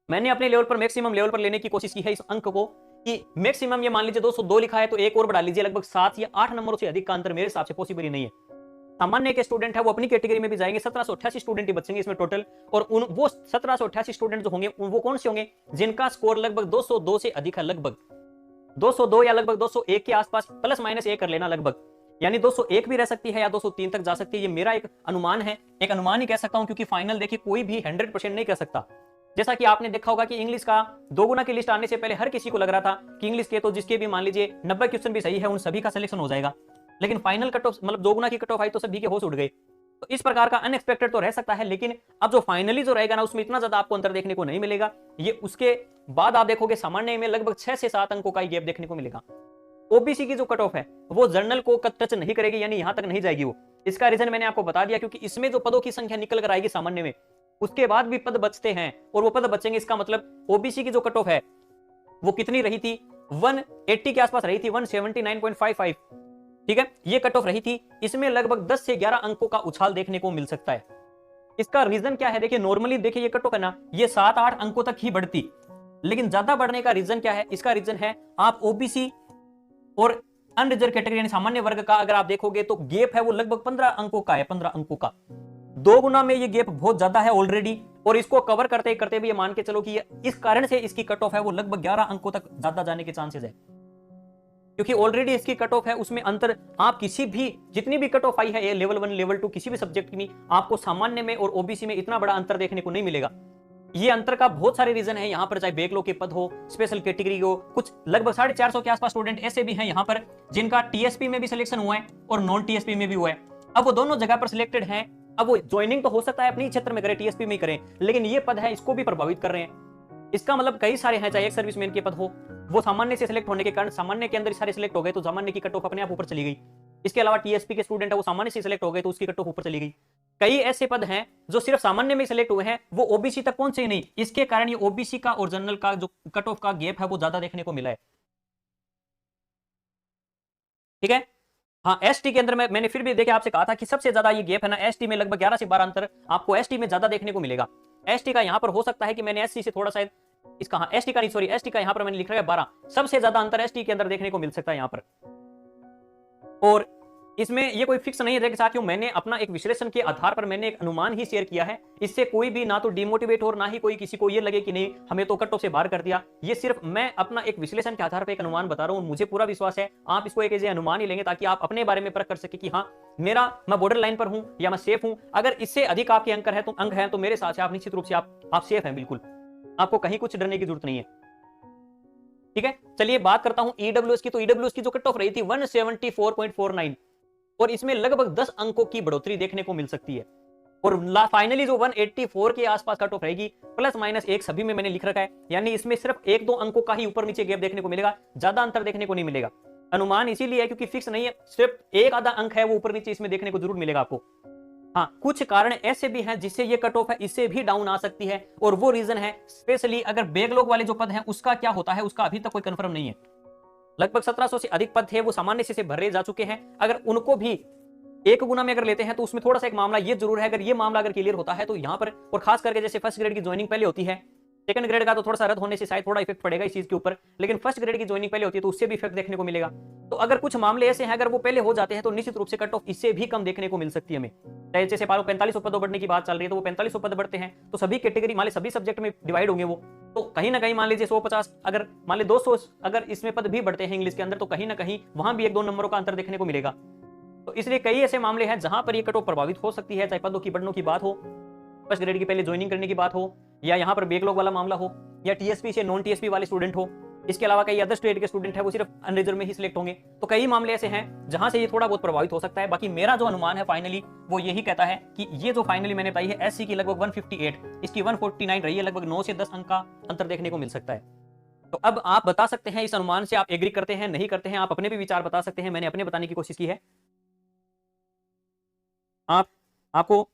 मैंने अपने लेवल पर मैक्सिमम लेवल पर लेने की कोशिश की है इस अंक को, कि मैक्सिमम ये मान लीजिए 202 लिखा है तो एक और बढ़ा लीजिए, लगभग 7 या 8 नंबरों से अधिक का अंतर मेरे हिसाब से पॉसिबल ही नहीं है। सामान्य के स्टूडेंट है वो अपनी कैटेगरी में भी जाएंगे, 1788 स्टूडेंट ही बचेंगे इसमें टोटल, और उन वो 1788 स्टूडेंट जो होंगे वो कौन से होंगे, जिनका स्कोर लगभग 202 से अधिक है, लगभग 202 या लगभग 201 के आसपास, प्लस माइनस एक कर लेना लगभग, यानी 201 भी रह सकती है या 203 तक जा सकती है। ये मेरा एक अनुमान है, एक अनुमान ही कह सकता हूं, क्योंकि फाइनल देखिए कोई भी 100% नहीं कह सकता। जैसा कि आपने देखा होगा कि इंग्लिश का 2 गुना की लिस्ट आने से पहले हर किसी को लग रहा था कि इंग्लिश के तो जिसके भी मान लीजिए 90 क्वेश्चन भी सही है उन सभी का सिलेक्शन हो जाएगा, लेकिन फाइनल कट ऑफ मतलब 2 गुना की कट ऑफ आई तो सभी के होश उड़ गए। तो इस प्रकार का अनएक्सपेक्टेड तो रह सकता है, लेकिन अब जो फाइनली जो रहेगा ना उसमें इतना ज्यादा आपको अंतर देखने को नहीं मिलेगा। ये उसके बाद आप देखोगे सामान्य में लगभग 6 से 7 अंकों का ही गैप देखने को मिलेगा। ओबीसी की जो कट ऑफ है वो जर्नल को टच नहीं करेगी, यानी यहां तक नहीं जाएगी वो। इसका रीजन मैंने आपको बता दिया, क्योंकि इसमें जो पदों की संख्या निकल कर आएगी सामान्य में, उसके बाद भी पद बचते हैं और वो पद बचेंगे। इसका मतलब ओबीसी की जो कट ऑफ है वो कितनी रही थी, 180 के आसपास रही थी, 179.55, ठीक है, ये कट ऑफ रही थी। इसमें लगभग 10 से 11 अंकों का उछाल देखने को मिल सकता है। इसका रीजन क्या है, देखिए नॉर्मली देखिए ये कट ऑफ है ना, ये 7-8 अंकों तक ही बढ़ती, लेकिन ज्यादा बढ़ने का रीजन क्या है, इसका रीजन है आप ओबीसी और अनरिजर्व कैटेगरी यानी सामान्य वर्ग का अगर आप देखोगे तो गैप है वो लगभग 15 अंकों का है, 15 अंकों का। 2 गुना में ये गैप बहुत ज्यादा है ऑलरेडी, और इसको कवर करते करते भी ये मान के चलो कि इस कारण से इसकी कट ऑफ है वो लगभग 11 अंकों तक ज्यादा जाने के चांसेस है, क्योंकि ऑलरेडी इसकी कट ऑफ है उसमें अंतर। आप किसी भी जितनी भी कट ऑफ आई है लेवल 1 लेवल 2 किसी भी सब्जेक्ट में, आपको सामान्य में और ओबीसी में इतना बड़ा अंतर देखने को नहीं मिलेगा। ये अंतर का बहुत सारे रीजन है यहाँ पर, चाहे बैकलॉग के पद हो, स्पेशल कैटेगरी हो, कुछ लगभग 450 के आसपास स्टूडेंट ऐसे भी हैं यहाँ पर जिनका टीएसपी में भी सिलेक्शन हुआ है और नॉन टीएसपी में भी हुआ है। अब वो दोनों जगह पर सिलेक्टेड हैं, अब वो ज्वाइनिंग तो हो सकता है अपनी क्षेत्र में करें, टीएसपी में करें, लेकिन ये पद है इसको भी प्रभावित कर रहे हैं। इसका मतलब कई सारे हैं, चाहे एक सर्विसमैन के पद हो, वो सामान्य से सिलेक्ट होने के कारण सामान्य के अंदर सारे सिलेक्ट हो गए तो सामान्य की कट ऑफ अपने आप ऊपर चली गई। इसके अलावा टीएसपी के स्टूडेंट है वो सामान्य से सिलेक्ट हो गए तो उसकी कट ऑफ ऊपर चली गई। कई ऐसे पद हैं जो सिर्फ सामान्य में सिलेक्ट हुए हैं, वो ओबीसी तक पहुंचे नहीं, इसके कारण ये ओबीसी का और जनरल का जो कट ऑफ का गैप है वो ज्यादा देखने को मिला है, ठीक है। हाँ, एसटी के अंदर मैंने फिर भी देखिए आपसे कहा था कि सबसे ज्यादा ये गैप है ना एसटी में, लगभग 11 से 12 अंतर आपको एसटी में ज्यादा देखने को मिलेगा। एसटी का यहाँ पर हो सकता है कि मैंने एससी से थोड़ा सा इसका, हाँ एसटी का नहीं सॉरी, एसटी का यहाँ पर मैंने लिख रहा है 12, सबसे ज्यादा अंतर एसटी के अंदर देखने को मिल सकता है यहाँ पर। और इसमें ये कोई फिक्स नहीं है कि साथियों, मैंने अपना एक विश्लेषण के आधार पर मैंने एक अनुमान ही शेयर किया है, इससे कोई भी ना तो डिमोटिवेट हो और ना ही कोई किसी को ये लगे कि नहीं हमें तो कट ऑफ से बाहर कर दिया। ये सिर्फ मैं अपना एक विश्लेषण के आधार पर एक अनुमान बता रहा हूं, मुझे पूरा विश्वास है आप इसको एक ऐसे अनुमान ही लेंगे ताकि आप अपने बारे में परख कर सके कि हाँ मैं बॉर्डर लाइन पर हूं या मैं सेफ हूं। अगर इससे अधिक आपके अंक है तो मेरे साथ से आप निश्चित रूप से आप सेफ हैं, बिल्कुल आपको कहीं कुछ डरने की जरूरत नहीं है, ठीक है। चलिए बात करता हूं ईडब्ल्यूएस की, तो ईडब्ल्यूएस की जो कट ऑफ रही थी 174.49, और इसमें लगभग 10 अंकों की बढ़ोतरी देखने को मिल सकती है, और फाइनली जो 184 के आसपास कट ऑफ रहेगी, प्लस माइनस एक सभी में मैंने लिख रखा है, यानी इसमें सिर्फ 1-2 अंकों का ही ऊपर नीचे गैप देखने को मिलेगा, ज्यादा अंतर देखने को नहीं मिलेगा। अनुमान इसीलिए है क्योंकि फिक्स नहीं है, सिर्फ एक आधा अंक है वो ऊपर नीचे इसमें देखने को जरूर मिलेगा आपको। हाँ, कुछ कारण ऐसे भी हैं जिससे ये कट ऑफ है इससे भी डाउन आ सकती है, और वो रीजन है स्पेशली अगर बैकलॉग वाले जो पद हैं उसका क्या होता है उसका अभी तक कोई कंफर्म नहीं है। लगभग 1700 से अधिक पद थे वो सामान्य से भरे जा चुके हैं, अगर उनको भी 1 गुना में अगर लेते हैं तो उसमें थोड़ा सा एक मामला ये जरूर है, अगर ये मामला अगर क्लियर होता है तो यहाँ पर, और खास करके जैसे फर्स्ट ग्रेड की ज्वाइनिंग पहले होती है, सेकंड ग्रेड का तो थोड़ा सा रद्द होने से शायद थोड़ा इफेक्ट पड़ेगा इस चीज के ऊपर, लेकिन फर्स्ट ग्रेड की ज्वाइनिंग पहले होती है तो उससे भी इफेक्ट देखने को मिलेगा। तो अगर कुछ मामले ऐसे हैं अगर वो पहले हो जाते हैं तो निश्चित रूप से कट ऑफ इससे भी कम देखने को मिल सकती है हमें। जैसे 4500 पदों बढ़ने की बात चल रही है तो वो 4500 पद बढ़ते हैं तो सभी कैटेगरी मान ली सभी सब्जेक्ट में डिवाइड होंगे वो, तो कहीं ना कहीं मान लीजिए 150 अगर मान ली 200 अगर इसमें पद भी बढ़ते हैं इंग्लिश के अंदर तो कहीं ना कहीं वहां भी 1-2 नंबरों का अंतर देखने को मिलेगा। तो इसलिए कई ऐसे मामले हैं जहां पर ये कट ऑफ प्रभावित हो सकती है, चाहे पदों की बढ़ने की बात हो, फर्स्ट ग्रेड की पहले ज्वाइनिंग करने की बात हो, या यहाँ पर बैकलॉग वाला मामला हो, या टीएसपी से नॉन टीएसपी वाले स्टूडेंट हो, इसके अलावा कई अदर स्टेट के स्टूडेंट है वो सिर्फ अनरिजर्व में ही सिलेक्ट होंगे। तो कई मामले ऐसे हैं जहां से ये थोड़ा बहुत प्रभावित हो सकता है। बाकी मेरा जो अनुमान है फाइनली वो यही कहता है कि ये जो फाइनली मैंने बताई है एससी की लगभग 158, इसकी 149 रही है, लगभग 9 से 10 अंक का अंतर देखने को मिल सकता है। तो अब आप बता सकते हैं इस अनुमान से आप एग्री करते हैं नहीं करते हैं, आप अपने भी विचार बता सकते हैं, मैंने अपने बताने की कोशिश की है। आपको